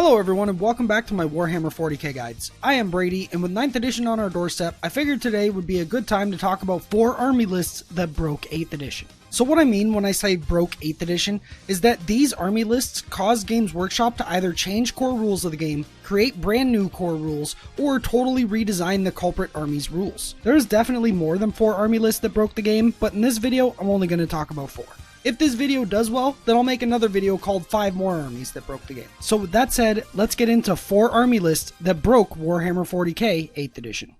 Hello everyone and welcome back to my Warhammer 40k guides. I am Brady, and with 9th edition on our doorstep, I figured today would be a good time to talk about 4 army lists that broke 8th edition. So what I mean when I say broke 8th edition is that these army lists caused Games Workshop to either change core rules of the game, create brand new core rules, or totally redesign the culprit army's rules. There is definitely more than 4 army lists that broke the game, but in this video I'm only going to talk about 4. If this video does well, then I'll make another video called 5 more armies that broke the game. So with that said, let's get into 4 army lists that broke Warhammer 40k 8th edition.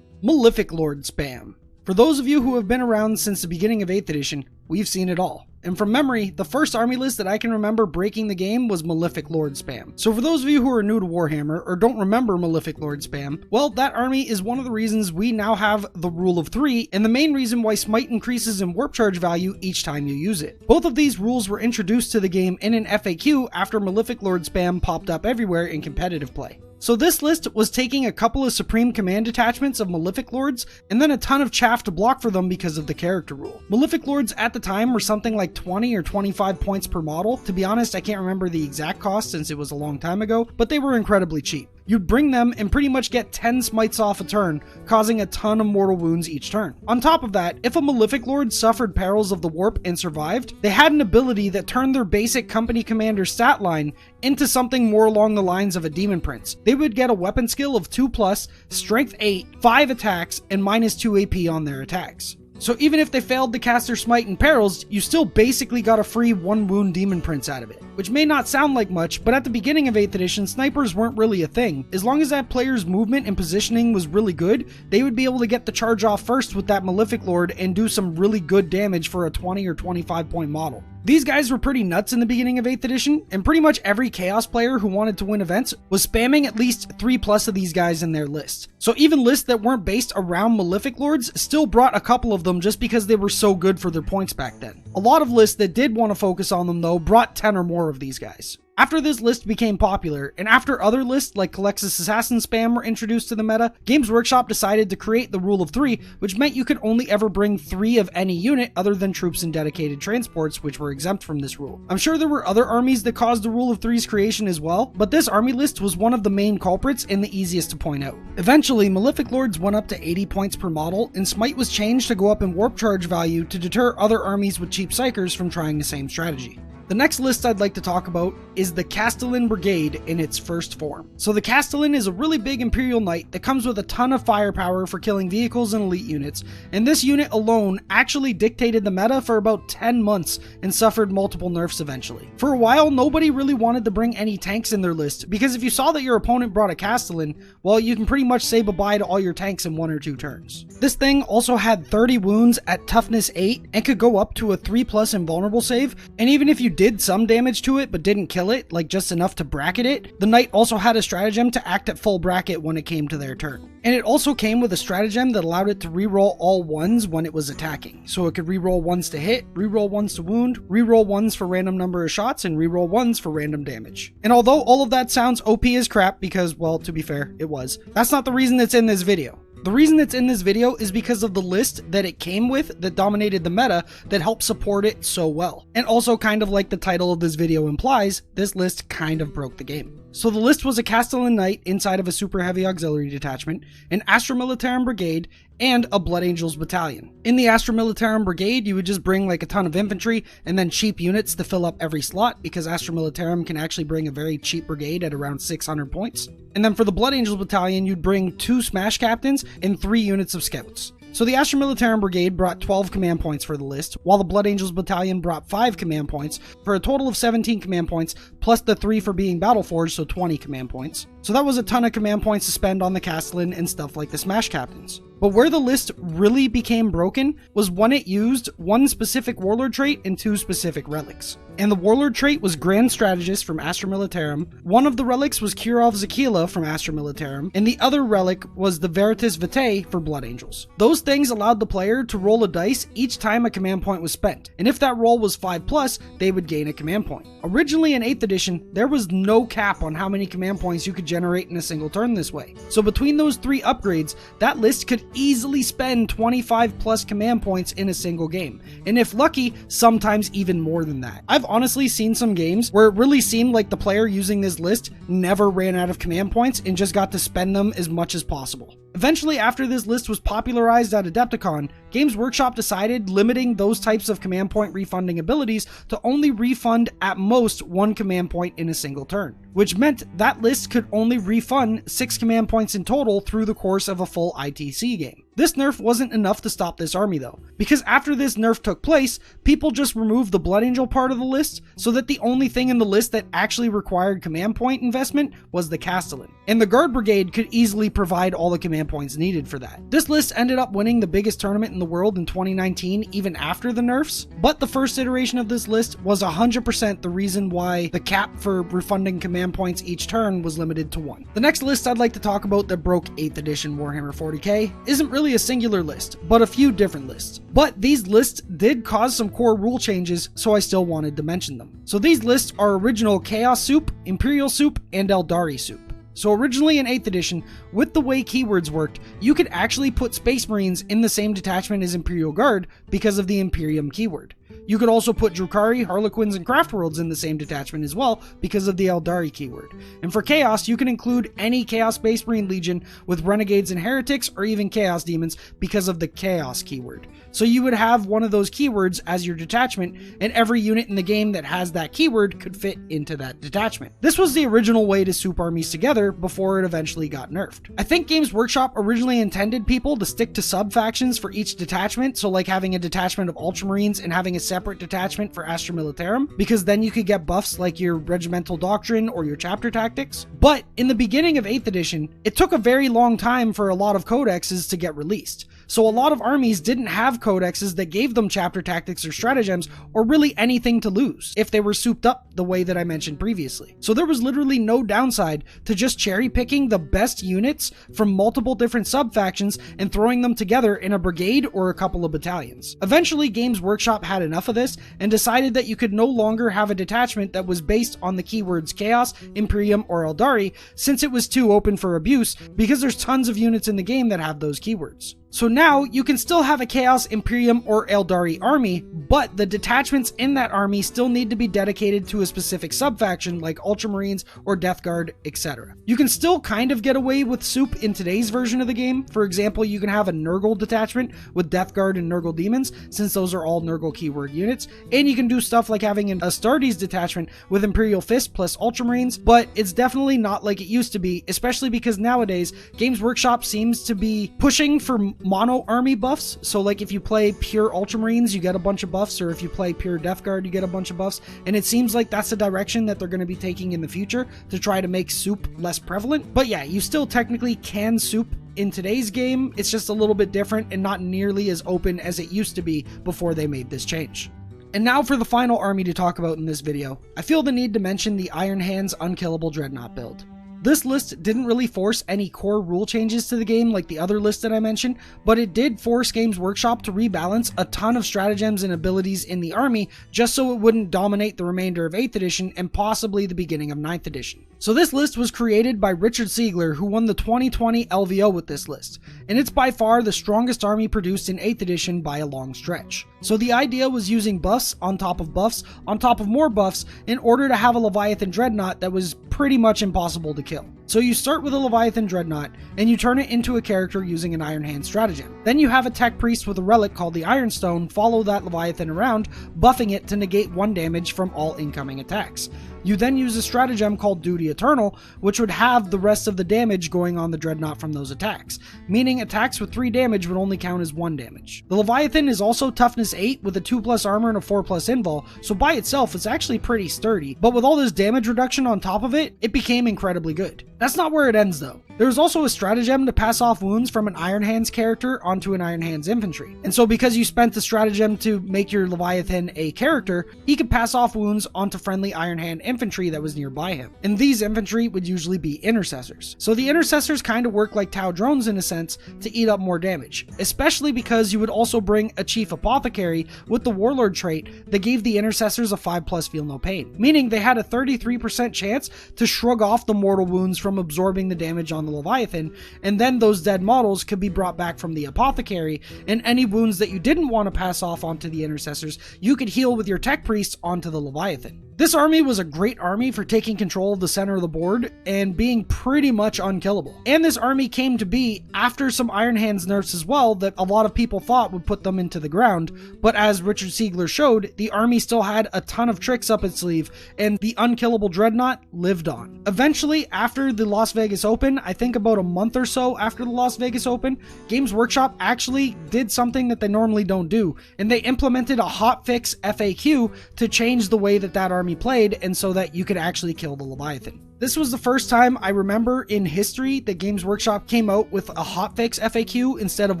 Malefic Lord spam. For those of you who have been around since the beginning of 8th edition, we've seen it all. And from memory, the first army list that I can remember breaking the game was Malefic Lord spam. So for those of you who are new to Warhammer or don't remember Malefic Lord spam, well, that army is one of the reasons we now have the rule of 3 and the main reason why Smite increases in warp charge value each time you use it. Both of these rules were introduced to the game in an FAQ after Malefic Lord spam popped up everywhere in competitive play. So this list was taking a couple of Supreme Command detachments of Malefic Lords, and then a ton of chaff to block for them because of the character rule. Malefic Lords at the time were something like 20 or 25 points per model. To be honest, I can't remember the exact cost since it was a long time ago, but they were incredibly cheap. You'd bring them and pretty much get 10 smites off a turn, causing a ton of mortal wounds each turn. On top of that, if a Malefic Lord suffered perils of the warp and survived, they had an ability that turned their basic company commander stat line into something more along the lines of a Demon Prince. They would get a weapon skill of 2+, strength 8, 5 attacks, and -2 AP on their attacks. So even if they failed to cast their smite and perils, you still basically got a free 1 wound Demon Prince out of it. Which may not sound like much, but at the beginning of 8th edition, snipers weren't really a thing. As long as that player's movement and positioning was really good, they would be able to get the charge off first with that Malefic Lord and do some really good damage for a 20 or 25 point model. These guys were pretty nuts in the beginning of 8th edition, and pretty much every Chaos player who wanted to win events was spamming at least 3+ of these guys in their list. So even lists that weren't based around Malefic Lords still brought a couple of them just because they were so good for their points back then. A lot of lists that did want to focus on them though brought 10 or more of these guys. After this list became popular, and after other lists like Calexis Assassin Spam were introduced to the meta, Games Workshop decided to create the rule of 3, which meant you could only ever bring 3 of any unit other than troops and dedicated transports, which were exempt from this rule. I'm sure there were other armies that caused the rule of 3's creation as well, but this army list was one of the main culprits and the easiest to point out. Eventually, Malefic Lords went up to 80 points per model, and Smite was changed to go up in warp charge value to deter other armies with cheap psychers from trying the same strategy. The next list I'd like to talk about is the Castellan Brigade in its first form. So the Castellan is a really big Imperial Knight that comes with a ton of firepower for killing vehicles and elite units, and this unit alone actually dictated the meta for about 10 months and suffered multiple nerfs eventually. For a while, nobody really wanted to bring any tanks in their list, because if you saw that your opponent brought a Castellan, well, you can pretty much say bye-bye to all your tanks in 1 or 2 turns. This thing also had 30 wounds at toughness 8 and could go up to a 3+ invulnerable save, and even if you did some damage to it but didn't kill it, like just enough to bracket it, the knight also had a stratagem to act at full bracket when it came to their turn. And it also came with a stratagem that allowed it to reroll all 1s when it was attacking. So it could reroll 1s to hit, reroll 1s to wound, reroll 1s for random number of shots, and reroll 1s for random damage. And although all of that sounds OP as crap, because, well, to be fair, it was, that's not the reason it's in this video. The reason it's in this video is because of the list that it came with that dominated the meta that helped support it so well. And also, kind of like the title of this video implies, this list kind of broke the game. So the list was a Castellan Knight inside of a super heavy auxiliary detachment, an Astra Militarum Brigade, and a Blood Angels battalion. In the Astra Militarum Brigade, you would just bring like a ton of infantry and then cheap units to fill up every slot, because Astra Militarum can actually bring a very cheap brigade at around 600 points. And then for the Blood Angels battalion, you'd bring 2 Smash Captains and 3 units of scouts. So the Astra Militarum Brigade brought 12 command points for the list, while the Blood Angels Battalion brought 5 command points, for a total of 17 command points, plus the 3 for being Battleforged, so 20 command points. So that was a ton of command points to spend on the Castellan and stuff like the Smash Captains. But where the list really became broken was when it used 1 specific Warlord trait and 2 specific relics. And the Warlord trait was Grand Strategist from Astra Militarum, one of the relics was Kirov Zakila from Astra Militarum, and the other relic was the Veritas Vitae for Blood Angels. Those things allowed the player to roll a dice each time a command point was spent, and if that roll was 5+, they would gain a command point. Originally in 8th edition, there was no cap on how many command points you could generate in a single turn this way. So between those 3 upgrades, that list could easily spend 25 plus command points in a single game. And if lucky, sometimes even more than that. I've honestly seen some games where it really seemed like the player using this list never ran out of command points and just got to spend them as much as possible. Eventually, after this list was popularized at Adepticon, Games Workshop decided limiting those types of command point refunding abilities to only refund at most 1 command point in a single turn, which meant that list could only refund 6 command points in total through the course of a full ITC game. This nerf wasn't enough to stop this army though, because after this nerf took place, people just removed the Blood Angel part of the list so that the only thing in the list that actually required command point investment was the Castellan. And the Guard Brigade could easily provide all the command points needed for that. This list ended up winning the biggest tournament in the world in 2019 even after the nerfs, but the first iteration of this list was 100% the reason why the cap for refunding command points each turn was limited to 1. The next list I'd like to talk about that broke 8th edition Warhammer 40k isn't really a singular list, but a few different lists. But these lists did cause some core rule changes, so I still wanted to mention them. So these lists are original Chaos Soup, Imperial Soup, and Eldari Soup. So originally in 8th edition, with the way keywords worked, you could actually put Space Marines in the same detachment as Imperial Guard because of the Imperium keyword. You could also put Drukhari, Harlequins, and Craftworlds in the same detachment as well because of the Eldari keyword. And for Chaos, you can include any Chaos Space Marine Legion with Renegades and Heretics or even Chaos Demons because of the Chaos keyword. So you would have one of those keywords as your detachment, and every unit in the game that has that keyword could fit into that detachment. This was the original way to soup armies together before it eventually got nerfed. I think Games Workshop originally intended people to stick to sub-factions for each detachment, so like having a detachment of Ultramarines and having a separate detachment for Astra Militarum, because then you could get buffs like your Regimental Doctrine or your Chapter Tactics. But in the beginning of 8th edition, it took a very long time for a lot of codexes to get released. So a lot of armies didn't have codexes that gave them Chapter Tactics or Stratagems or really anything to lose if they were souped up the way that I mentioned previously. So there was literally no downside to just cherry picking the best units from multiple different sub-factions and throwing them together in a brigade or a couple of battalions. Eventually, Games Workshop had enough of this and decided that you could no longer have a detachment that was based on the keywords Chaos, Imperium, or Eldari, since it was too open for abuse because there's tons of units in the game that have those keywords. So now you can still have a Chaos, Imperium, or Eldari army, but the detachments in that army still need to be dedicated to a specific sub-faction like Ultramarines or Death Guard, etc. You can still kind of get away with soup in today's version of the game. For example, you can have a Nurgle detachment with Death Guard and Nurgle Demons, since those are all Nurgle keyword units, and you can do stuff like having an Astartes detachment with Imperial Fist plus Ultramarines, but it's definitely not like it used to be, especially because nowadays Games Workshop seems to be pushing for mono army buffs. So like if you play pure Ultramarines, you get a bunch of buffs, or if you play pure Death Guard, you get a bunch of buffs. And it seems like that's the direction that they're going to be taking in the future to try to make soup less prevalent. But yeah, you still technically can soup in today's game. It's just a little bit different and not nearly as open as it used to be before they made this change. And now for the final army to talk about in this video, I feel the need to mention the Iron Hands Unkillable Dreadnought build. This list didn't really force any core rule changes to the game like the other list that I mentioned, but it did force Games Workshop to rebalance a ton of stratagems and abilities in the army just so it wouldn't dominate the remainder of 8th edition and possibly the beginning of 9th edition. So this list was created by Richard Siegler, who won the 2020 LVO with this list, and it's by far the strongest army produced in 8th edition by a long stretch. So the idea was using buffs on top of buffs on top of more buffs in order to have a Leviathan Dreadnought that was pretty much impossible to kill. So you start with a Leviathan Dreadnought, and you turn it into a character using an Iron Hand stratagem. Then you have a Tech Priest with a relic called the Ironstone follow that Leviathan around, buffing it to negate 1 damage from all incoming attacks. You then use a stratagem called Duty Eternal, which would have the rest of the damage going on the Dreadnought from those attacks, meaning attacks with 3 damage would only count as 1 damage. The Leviathan is also toughness 8 with a 2+ armor and a 4+ invul, so by itself it's actually pretty sturdy, but with all this damage reduction on top of it, it became incredibly good. That's not where it ends though. There's also a stratagem to pass off wounds from an Iron Hands character onto an Iron Hands infantry. And so because you spent the stratagem to make your Leviathan a character, he could pass off wounds onto friendly Iron Hand infantry that was nearby him. And these infantry would usually be intercessors. So the intercessors kind of work like Tau drones in a sense to eat up more damage, especially because you would also bring a chief apothecary with the warlord trait that gave the intercessors a 5+ feel no pain, meaning they had a 33% chance to shrug off the mortal wounds from absorbing the damage on the Leviathan, and then those dead models could be brought back from the apothecary, and any wounds that you didn't want to pass off onto the intercessors, you could heal with your tech priests onto the Leviathan. This army was a great army for taking control of the center of the board and being pretty much unkillable. And this army came to be after some Iron Hands nerfs as well that a lot of people thought would put them into the ground, but as Richard Siegler showed, the army still had a ton of tricks up its sleeve, and the unkillable Dreadnought lived on. Eventually, after the Las Vegas Open, I think about a month or so after the Las Vegas Open, Games Workshop actually did something that they normally don't do, and they implemented a hotfix FAQ to change the way that army played, and so that you could actually kill the Leviathan. This was the first time I remember in history that Games Workshop came out with a hotfix FAQ instead of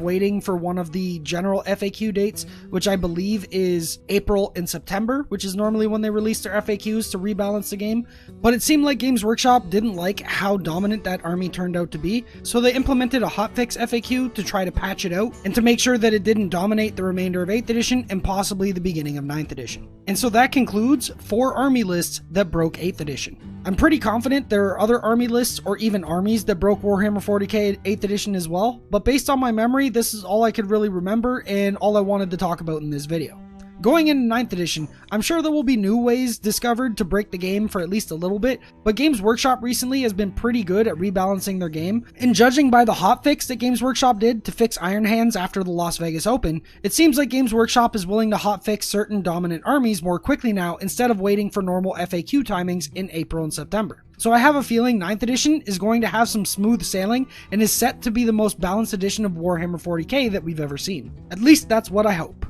waiting for one of the general FAQ dates, which I believe is April and September, which is normally when they release their FAQs to rebalance the game. But it seemed like Games Workshop didn't like how dominant that army turned out to be, so they implemented a hotfix FAQ to try to patch it out and to make sure that it didn't dominate the remainder of 8th edition and possibly the beginning of 9th edition. And so that concludes 4 army lists that broke 8th edition. I'm pretty confident there are other army lists or even armies that broke Warhammer 40k 8th edition as well, but based on my memory, this is all I could really remember and all I wanted to talk about in this video. Going into 9th edition, I'm sure there will be new ways discovered to break the game for at least a little bit, but Games Workshop recently has been pretty good at rebalancing their game, and judging by the hotfix that Games Workshop did to fix Iron Hands after the Las Vegas Open, it seems like Games Workshop is willing to hotfix certain dominant armies more quickly now instead of waiting for normal FAQ timings in April and September. So I have a feeling 9th edition is going to have some smooth sailing and is set to be the most balanced edition of Warhammer 40k that we've ever seen. At least that's what I hope.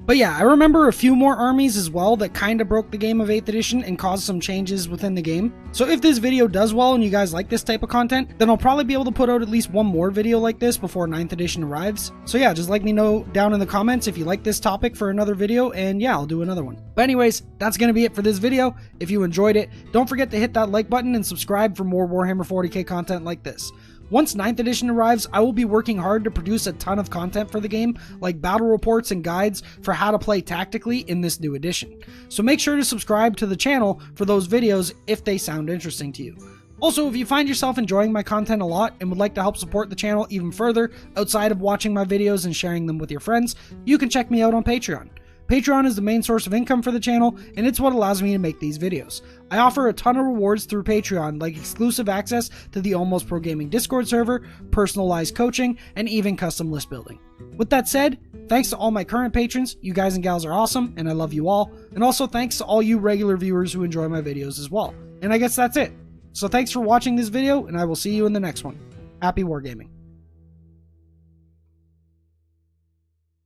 But yeah, I remember a few more armies as well that kinda broke the game of 8th edition and caused some changes within the game. So if this video does well and you guys like this type of content, then I'll probably be able to put out at least one more video like this before 9th edition arrives. So yeah, just let me know down in the comments if you like this topic for another video, and yeah, I'll do another one. But anyways, that's gonna be it for this video. If you enjoyed it, don't forget to hit that like button and subscribe for more Warhammer 40k content like this. Once 9th edition arrives, I will be working hard to produce a ton of content for the game, like battle reports and guides for how to play tactically in this new edition. So make sure to subscribe to the channel for those videos if they sound interesting to you. Also, if you find yourself enjoying my content a lot and would like to help support the channel even further outside of watching my videos and sharing them with your friends, you can check me out on Patreon. Patreon is the main source of income for the channel, and it's what allows me to make these videos. I offer a ton of rewards through Patreon, like exclusive access to the Almost Pro Gaming Discord server, personalized coaching, and even custom list building. With that said, thanks to all my current patrons, you guys and gals are awesome, and I love you all, and also thanks to all you regular viewers who enjoy my videos as well. And I guess that's it. So thanks for watching this video, and I will see you in the next one. Happy wargaming.